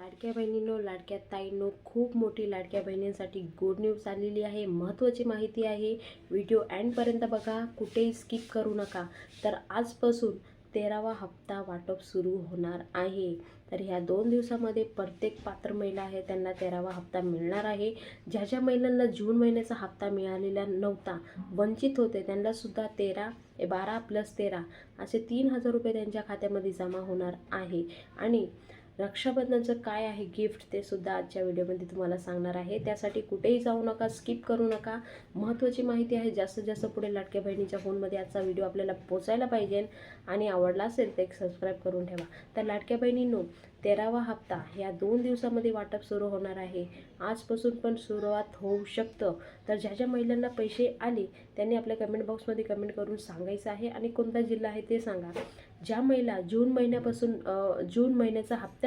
लाडक्या बहिणींनो, लाडक्या ताईंनो, खूप मोठी लाडक्या बहिणींसाठी गुड न्यूज आलेली आहे. महत्त्वाची माहिती आहे. व्हिडिओ एंडपर्यंत बघा, कुठेही स्किप करू नका. तर आजपासून 13वा हप्ता वाटप सुरू होणार आहे. तर ह्या 2 दिवसामध्ये प्रत्येक पात्र महिला आहे त्यांना 13वा हप्ता मिळणार आहे. ज्या ज्या महिलांना जून महिन्याचा हप्ता मिळालेला नव्हता, वंचित होते, त्यांना सुद्धा 12 + 13 असे 3,000 रुपये त्यांच्या खात्यामध्ये जमा होणार आहे. आणि रक्षाबंधनचं काय आहे गिफ्ट ते सुद्धा आजच्या व्हिडिओमध्ये तुम्हाला सांगणार आहे. त्यासाठी कुठेही जाऊ नका, स्किप करू नका. महत्त्वाची माहिती आहे. जास्तीत जास्त पुढे लाडक्या बहिणीच्या फोनमध्ये आजचा व्हिडिओ आपल्याला पोचायला पाहिजे आणि आवडला असेल तर एक सबस्क्राईब करून ठेवा. तर लाडक्या बहिणींनो, 13वा हप्ता या 2 दिवसामध्ये वाटप सुरू होणार आहे. आजपासून पण सुरुवात होऊ शकतं. तर ज्या ज्या महिलांना पैसे आले त्यांनी आपल्या कमेंट बॉक्समध्ये कमेंट करून सांगायचं आहे आणि कोणता जिल्हा आहे ते सांगा. ज्या महिला जून महिन्याचा हप्ता